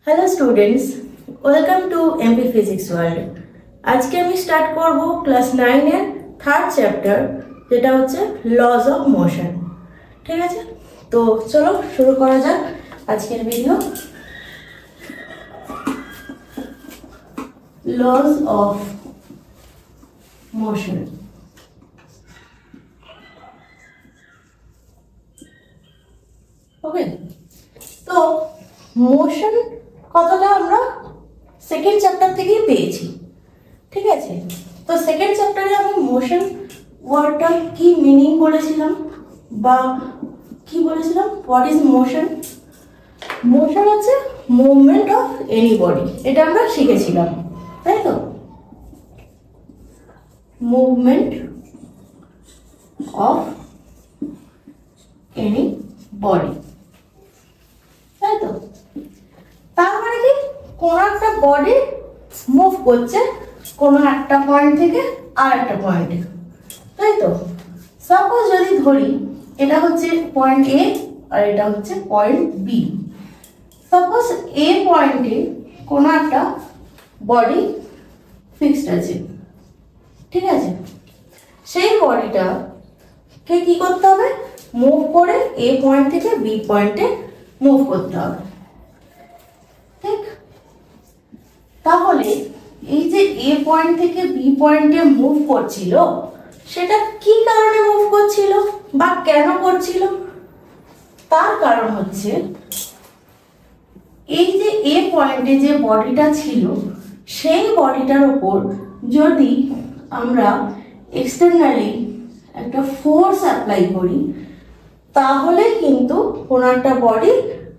Hello students, welcome to MP physics world. आज के আমি স্টার্ট করব ক্লাস 9 এর থার্ড চ্যাপ্টার, যেটা হচ্ছে লজ অফ মোশন। ঠিক আছে, তো চলো শুরু করা যাক আজকের video. Laws of motion. Okay, তো মোশন কথাটা আমরা সেকেন্ড চ্যাপ্টার থেকেই পেয়েছি। ঠিক আছে, তো সেকেন্ড চ্যাপ্টারে আমি মোশন ওয়ার্ডটা কি মিনিং বলেছিলাম বা কি বলেছিলাম, হোয়াট ইজ মোশন। মোশন হচ্ছে মুভমেন্ট অফ এনি বডি, এটা আমরা শিখেছিলাম, তাই তো। মুভমেন্ট অফ এনি বডি, তাই তো। তার মানে কি, কোন একটা বডি মুভ করছে কোনো একটা পয়েন্ট থেকে আর একটা পয়েন্টে, তাই তো। সাপোজ যদি ধরি এটা হচ্ছে পয়েন্ট এ আর এটা হচ্ছে পয়েন্ট বি। সাপোজ এ পয়েন্টে কোনো একটা বডি ফিক্সড আছে, ঠিক আছে। সেই বডিটাকে কি করতে হবে, মুভ করে এ পয়েন্ট থেকে বি পয়েন্টে মুভ করতে হবে, ঠিক। তাহলে এই যে এ পয়েন্ট থেকে বি পয়েন্টে মুভ করছিল, সেটা কি কারণে মুভ করছিল বা কেন করছিল? তার কারণ হচ্ছে এই যে এ পয়েন্টে যে বডিটা ছিল, সেই বডিটার উপর যদি আমরা এক্সটার্নালি একটা ফোর্স অ্যাপ্লাই করি, তাহলে কিন্তু কোনো একটা বডি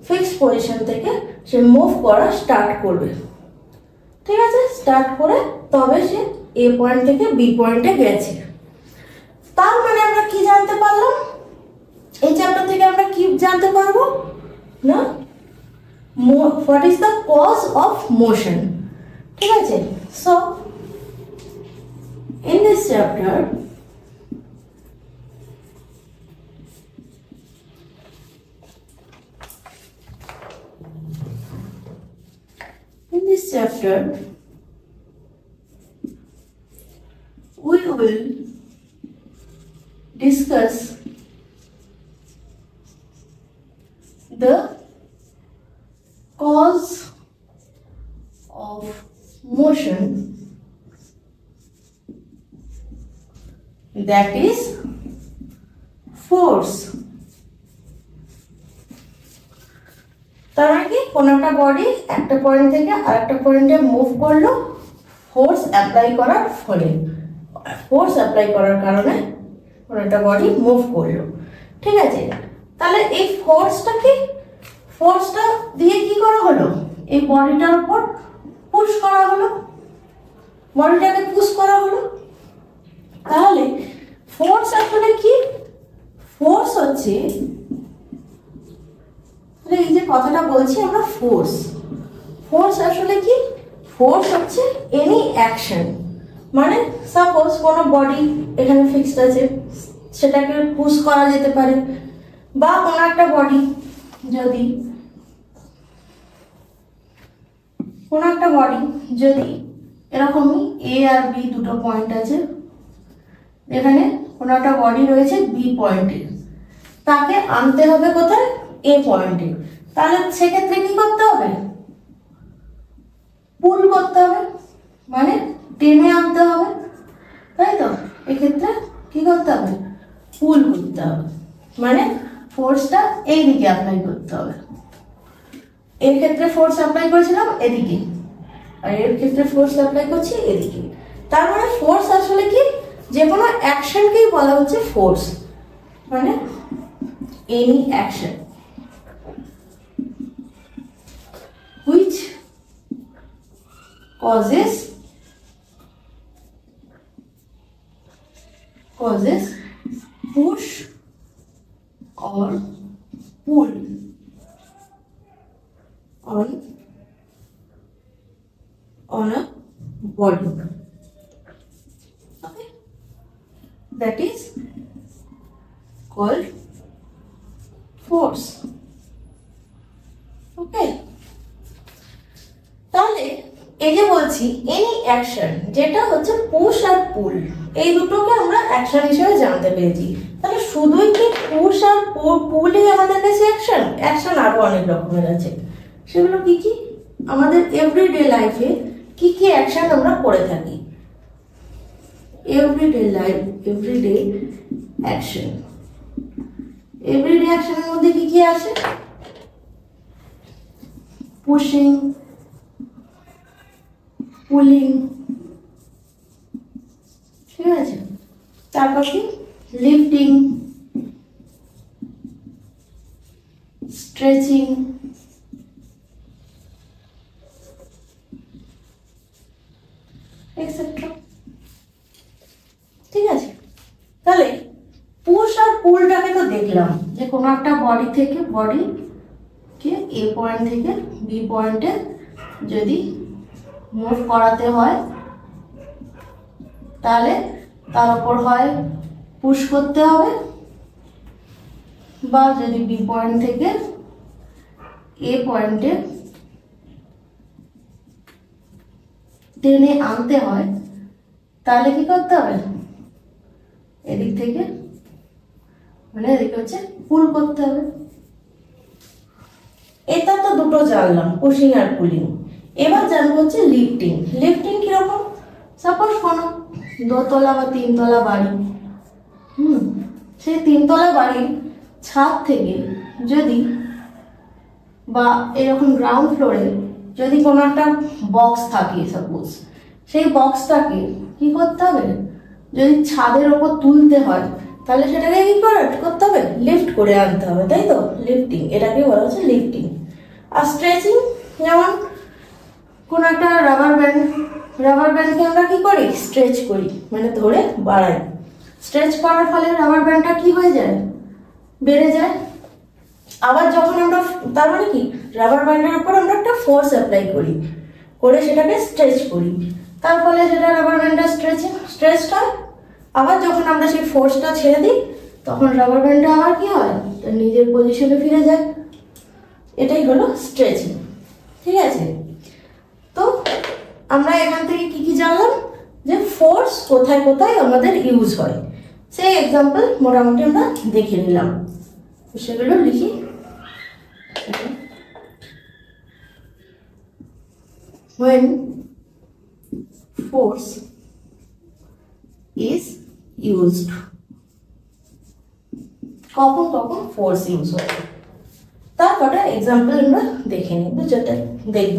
ফিক্সড পজিশন থেকে সে মুভ করা স্টার্ট করবে, ঠিক আছে। স্টার্ট করে তবে সে এ পয়েন্ট থেকে বি পয়েন্টে গেছে। তার মানে আমরা কি জানতে পারলাম, এই চ্যাপ্টার থেকে আমরা কি জানতে পারবো না, what is the cause of motion, ঠিক আছে। So in this chapter we will discuss the cause of motion, that is force। তার আগে কোন একটা বডি একটা পয়েন্ট থেকে আরেকটা পয়েন্টে মুভ করলো ফোর্স অ্যাপ্লাই করার ফলে, ফোর্স অ্যাপ্লাই করার কারণে কোন একটা বডি মুভ করলো, ঠিক আছে। তাহলে এই ফোর্সটা দিয়ে কি করা হলো, এই বডিটার উপর পুশ করা হলো, বডিটাকে পুশ করা হলো। তাহলে ফোর্স আসলে কি, ফোর্স হচ্ছে, এই যে কথাটা বলছি আমরা ফোর্স আসলে কি, ফোর্স হচ্ছে এনি অ্যাকশন। মানে সাপোজ কোনো বডি এখানে ফিক্সড আছে, সেটাকে পুশ করা যেতে পারে, বা কোনো একটা বডি যদি এরকমই এ আর বি দুটো পয়েন্ট আছে, এখানে কোনো একটা বডি রয়েছে বি পয়েন্টে, তাকে আনতে হবে কোথায়, এ পয়েন্টে। তাহলে সেক্ষেত্রে কি করতে হবে, পুল করতে হবে, মানে টেনে আনতে হবে, তাই তো। এক্ষেত্রে কি করতে হবে, পুল করতে হবে, মানে ফোর্সটা এইদিকে অ্যাপ্লাই করতে হবে। এর ক্ষেত্রে ফোর্স অ্যাপ্লাই করেছিলাম এদিকে, আর এর ক্ষেত্রে ফোর্স অ্যাপ্লাই করছি এদিকে। তার মানে ফোর্স আসলে কি, যে কোনো অ্যাকশনকেই বলা হচ্ছে ফোর্স, মানে any action which causes push or pull on a body, okay, that is called force, okay। এই যে বলছি এনি অ্যাকশন, যেটা হচ্ছে পুশ আর পুল, এই দুটোকে আমরা অ্যাকশন হিসেবে জানতে পেরেছি। তাহলে শুধুই কি পুশ আর পুলই আমাদের কাছে অ্যাকশন? অ্যাকশন আরো অনেক রকমের আছে। সেগুলো কি কি? আমাদের এভরিডে লাইফে কি কি অ্যাকশন আমরা করে থাকি? Everyday life, everyday action, everyday অ্যাকশনের মধ্যে কি কি আছে? পুশিং, পুলিং, ঠিক আছে। তারপর কি? Lifting, stretching, etcetera. ঠিক আছে। তাহলে পুশ আর পুলটাকে তো দেখলাম যে কোনো একটা বডি থেকে বডিকে এ পয়েন্ট থেকে বি পয়েন্টে যদি মুভ করাতে হয় তাহলে তার উপর হয় পুশ করতে হবে, বা যদি বি পয়েন্ট থেকে এ পয়েন্টে টেনে আনতে হয় তাহলে কি করতে হবে? এদিক থেকে মানে এদিকে হচ্ছে পুল করতে হবে। এটা তো দুটো জানলাম, পুশিং আর পুলিং। এবার জানবো হচ্ছে লিফটিং। লিফটিং কিরকম? সাপোজ কোনো দোতলা বা তিনতলা বাড়ি, সেই তিনতলা বাড়ির ছাদ থেকে যদি বা এরকম গ্রাউন্ড ফ্লোরে যদি কোনো একটা বক্স থাকে সাপোজ, সেই বক্সটাকে কি করতে হবে? যদি ছাদের ওপর তুলতে হয় তাহলে সেটাকে কি করতে হবে? লিফট করে আনতে হবে, তাই তো? লিফটিং, এটাকে বলা হচ্ছে লিফটিং। আর স্ট্রেচিং, যেমন কোনো একটা রাবার ব্যান্ডকে আমরা কি করি? স্ট্রেচ করি, মানে ধরে বাড়াই। স্ট্রেচ করার ফলে রাবার ব্যান্ডটা কি হয়ে যায়? বেড়ে যায়। আবার যখন আমরা, তার মানে কি, রাবার ব্যান্ডের উপর আমরা একটা ফোর্স অ্যাপ্লাই করি, করে সেটাকে স্ট্রেচ করি, তার ফলে সেটা রাবার ব্যান্ডটা স্ট্রেচ হয়। আবার যখন আমরা সেই ফোর্সটা ছেড়ে দিই তখন রাবার ব্যান্ডটা আবার কি হয়? তার নিজের পজিশনে ফিরে যায়। এটাই হলো স্ট্রেচিং। ঠিক আছে। তো আমরা এখান থেকে কি কি জানলাম? যে ফোর্স কোথায় কোথায় আমাদের ইউজ হয়, সেই এক্সাম্পল মোটামুটি আমরা দেখে নিলাম। সেগুলো লিখি। When force is used, কখন কখন ফোর্স ইউজ হয় তার কটা এক্সাম্পল আমরা দেখে নিই, যেটা দেখব।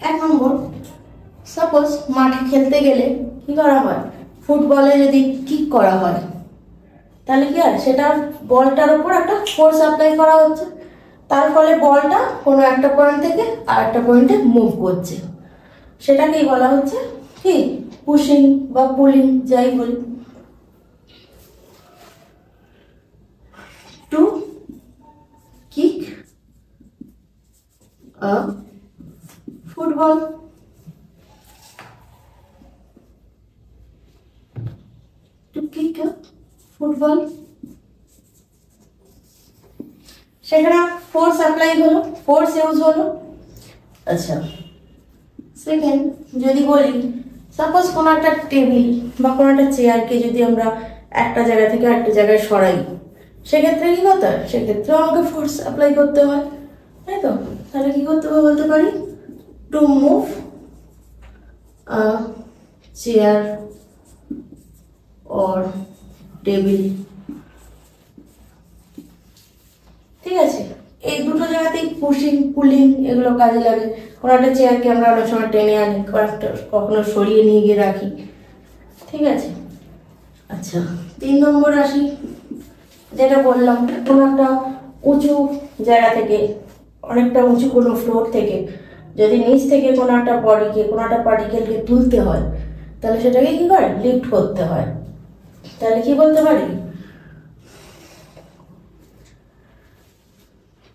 1 নম্বর, সাপোজ মাঠে খেলতে গেলে কি করা হয়? ফুটবলে যদি কিক করা হয় তাহলে কি হয়? সেটা বলটার উপর একটা ফোর্স অ্যাপ্লাই করা হচ্ছে, তার ফলে বলটা কোনো একটা পয়েন্ট থেকে আর একটা পয়েন্টে মুভ করছে। সেটাকেই বলা হচ্ছে কি? পুশিং বা পুলিং, যাই বলি। To kick a football, to kick a football, সেখানে ফোর্স অ্যাপ্লাই হলো, ফোর্স ইউজ হলো। আচ্ছা, সেকেন্ড যদি বলি, সাপোজ কোনো একটা টেবিল বা কোনো একটা চেয়ারকে যদি আমরা একটা জায়গা থেকে আরেকটা জায়গায় সরাই, সেক্ষেত্রে কি করতে হয়? সেক্ষেত্রেও আমাকে ফোর্স অ্যাপ্লাই করতে হয়, তাই তো? তাহলে কি করতে হবে বলতে পারি? To move a chair or table. ঠিক আছে। এই দুটো জায়গাতেই পুশিং পুলিং এগুলো কাজে লাগে। কোনো একটা চেয়ারকে আমরা অনেক সময় টেনে আনি, কখনো সরিয়ে নিয়ে গিয়ে রাখি। ঠিক আছে। আচ্ছা, 3 নম্বর আসি, যেটা বললাম, কোনো একটা উঁচু জায়গা থেকে, অনেকটা উঁচু কোনো ফ্লোর থেকে যদি নিচ থেকে কোনো একটা বডিকে, কোনো একটা পার্টিকেলকে তুলতে হয় তাহলে সেটাকে কি করে? লিফট করতে হয়। তাহলে কি বলতে পারি?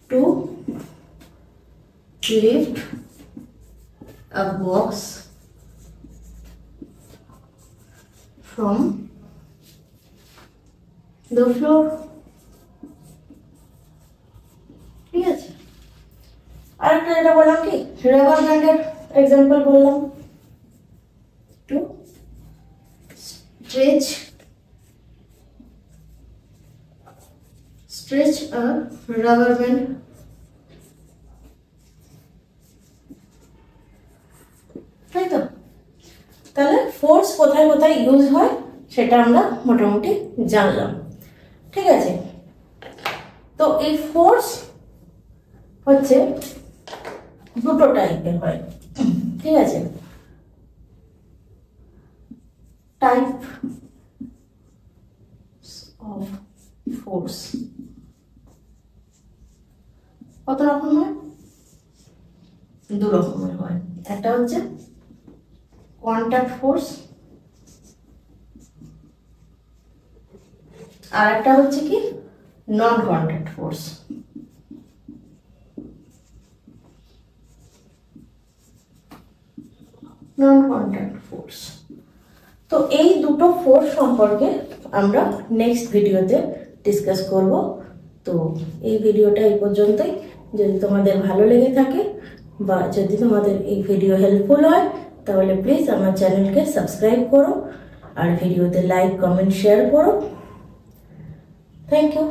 To lift a box from the floor। ঠিক আছে। আরেকটা যেটা বললাম কি, রাবার ব্যান্ডের এক্সাম্পল বললাম, two stretch a rubber band, তাই তো? তাহলে ফোর্স কোথায় কোথায় ইউজ হয় সেটা আমরা মোটামুটি জানলাম, ঠিক আছে? তো এই ফোর্স হচ্ছে দুটো টাইপের হয়, ঠিক আছে? টাইপ অফ ফোর্স কত রকম হয়? দু রকমের হয়। একটা হচ্ছে কন্ট্যাক্ট ফোর্স, আর একটা হচ্ছে কি নন কন্ট্যাক্ট ফোর্স। নন কন্ট্যাক্ট ফোর্স, তো এই দুটো ফোর্স সম্পর্কে আমরা নেক্সট ভিডিওতে ডিসকাস করব। তো এই ভিডিওটা এই পর্যন্তই। যদি তোমাদের ভালো লেগে থাকে বা যদি তোমাদের এই ভিডিও হেল্পফুল হয় তাহলে প্লিজ আমার চ্যানেলকে সাবস্ক্রাইব করো আর ভিডিওতে লাইক, কমেন্ট, শেয়ার করো। Thank you.